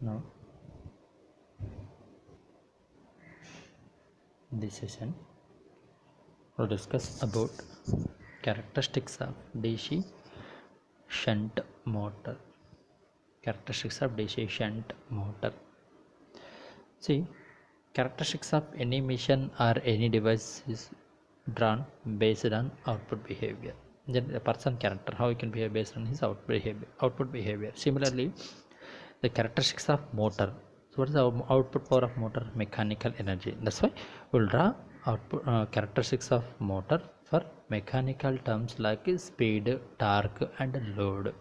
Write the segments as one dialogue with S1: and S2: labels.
S1: Now, this session we'll discuss about characteristics of DC shunt motor. Characteristics of DC shunt motor. See, characteristics of any machine or any device is drawn based on output behavior. Then a person character, how he can behave based on his output behavior. Similarly, the characteristics of motor. So what is the output power of motor? Mechanical energy. That's why we'll draw output characteristics of motor for mechanical terms like speed, torque, and load.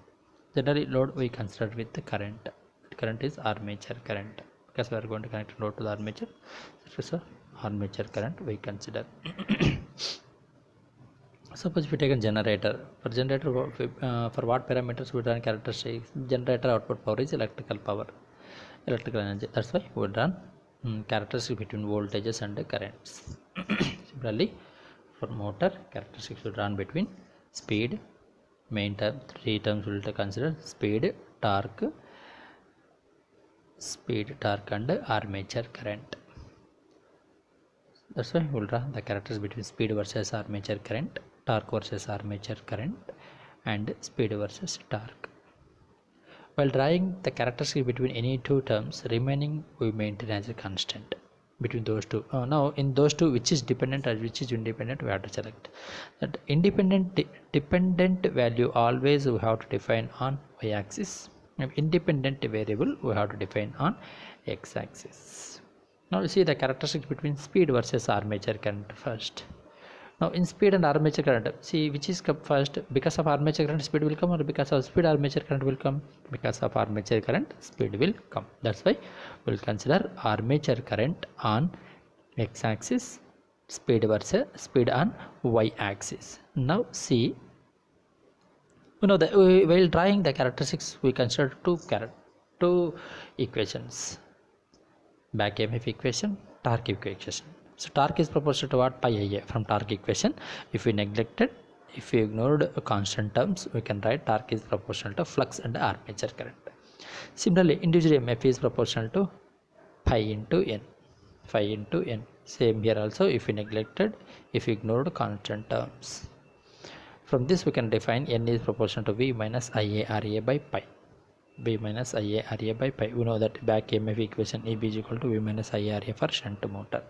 S1: Generally, load we consider with the current. Current is armature current because we are going to connect load to the armature. That is a armature current we consider. Suppose if we take a generator, for generator for what parameters we run characteristics? Generator output power is electrical power, electrical energy. That's why we run characteristics between voltages and currents. Similarly, for motor, characteristics will run between speed, main term, three terms we will consider: speed, torque, and armature current. That's why we'll draw the characteristics between speed versus armature current, torque versus armature current, and speed versus torque. While drawing the characteristics between any two terms, remaining we maintain as a constant between those two. Now in those two, which is dependent and which is independent, we have to select. That dependent value always we have to define on y-axis. Independent variable we have to define on x-axis. Now you see the characteristics between speed versus armature current first. Now in speed and armature current, see which is first. Because of armature current speed will come, or because of speed armature current will come? Because of armature current speed will come. That's why we'll consider armature current on x-axis, speed versus speed on y-axis. Now see, while drawing the characteristics we consider two equations: back EMF equation, torque equation. So torque is proportional to what? Pi Ia from torque equation. If we ignored constant terms, we can write torque is proportional to flux and armature current. Similarly, individual EMF is proportional to pi into n. Same here also. If we ignored constant terms, from this we can define n is proportional to V minus Ia Ra by pi. V minus Ia Ra by pi. We know that back EMF equation EB is equal to V minus Ia Ra for shunt motor.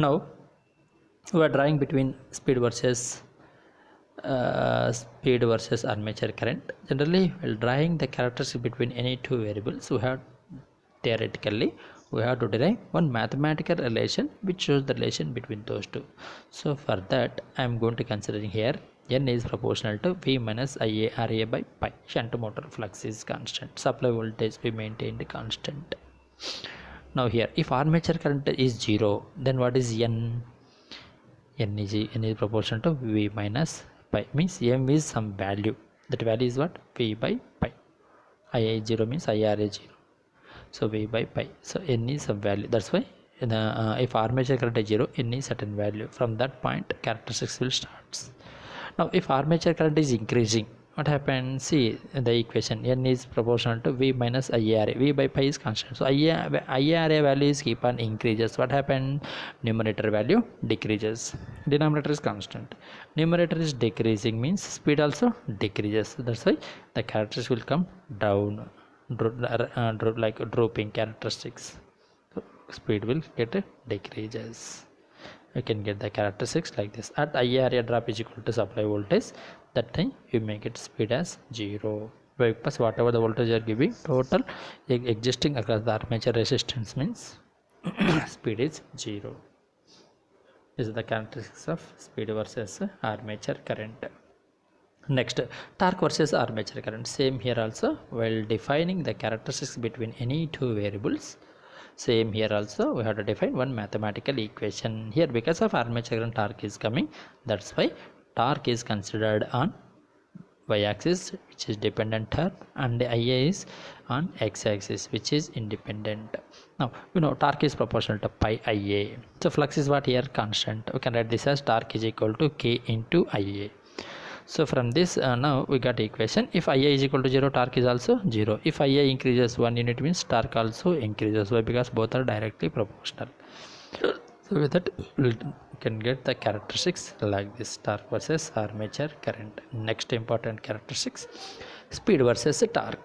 S1: Now we are drawing between speed versus armature current. Generally, while drawing the characteristics between any two variables, we have to derive one mathematical relation which shows the relation between those two. So for that, I am going to considering here n is proportional to V minus Ia Ra by pi. Shunt motor flux is constant. Supply voltage we maintained constant. Now here, if armature current is 0, then what is n? N is proportional to V minus pi. Means m is some value. That value is what? V by pi. Ia is 0 means IR is 0. So V by pi. So n is some value. That's why if armature current is 0, n is certain value. From that point, characteristics will start. Now if armature current is increasing, what happens? See the equation, n is proportional to V minus IARA. V by pi is constant. So IARA values keep on increases. What happens? Numerator value decreases. Denominator is constant. Numerator is decreasing means speed also decreases. That's why the characteristics will come down, like drooping characteristics. So speed will get decreases. You can get the characteristics like this. At IARA drop is equal to supply voltage, that time you make it speed as 0. Because whatever the voltage you are giving, total existing across the armature resistance means speed is 0. This is the characteristics of speed versus armature current. Next, torque versus armature current. Same here also. While defining the characteristics between any two variables, same here also we have to define one mathematical equation. Here because of armature current torque is coming, that's why torque is considered on y-axis, which is dependent term, and Ia is on x-axis, which is independent. Now torque is proportional to pi Ia. So flux is what here? Constant. We can write this as torque is equal to K into Ia. So from this now we got equation. If Ia is equal to 0, torque is also 0. If Ia increases 1 unit means torque also increases. Why? Because both are directly proportional. So with that we can get the characteristics like this: torque versus armature current. Next important characteristics: speed versus torque.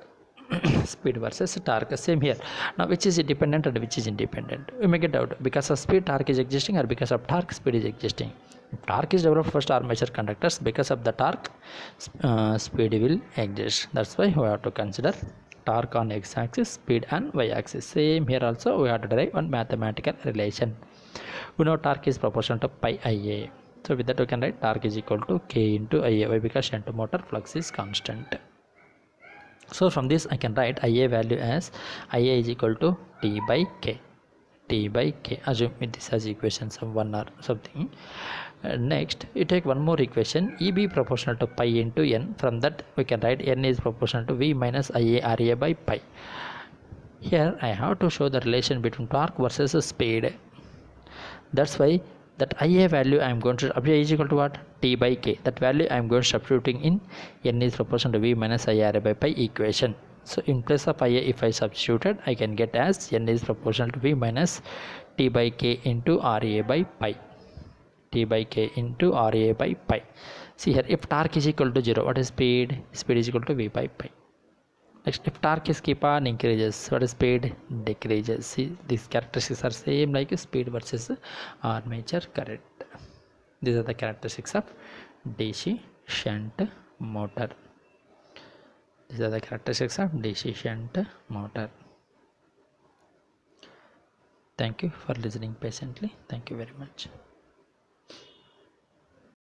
S1: Speed versus torque, same here. Now which is dependent and which is independent? We may get out because of speed torque is existing, or because of torque speed is existing. If torque is developed first armature conductors, because of the torque speed will exist. That's why we have to consider torque on x-axis, speed on y-axis. Same here also we have to derive one mathematical relation. We know torque is proportional to pi Ia. So with that we can write torque is equal to K into Ia. Why? Because shunt motor flux is constant. So from this I can write Ia value as Ia is equal to T by K. T by K. Assume this as equation some 1 or something. Next you take one more equation, EB proportional to pi into N. From that we can write N is proportional to V minus Ia Ra by pi. Here I have to show the relation between torque versus speed. That's why that Ia value I am going to Ia is equal to what? T by K. That value I am going to substituting in N is proportional to V minus Ia Ra by pi equation. So in place of Ia, if I substituted, I can get as N is proportional to V minus T by K into Ra by pi. T by K into Ra by pi. See here, if torque is equal to 0, what is speed? Speed is equal to V by pi. Next, if torque is keep on increases, what is speed? Decreases. See, these characteristics are same like speed versus armature current. These are the characteristics of DC shunt motor. These are the characteristics of DC shunt motor. Thank you for listening patiently. Thank you very much.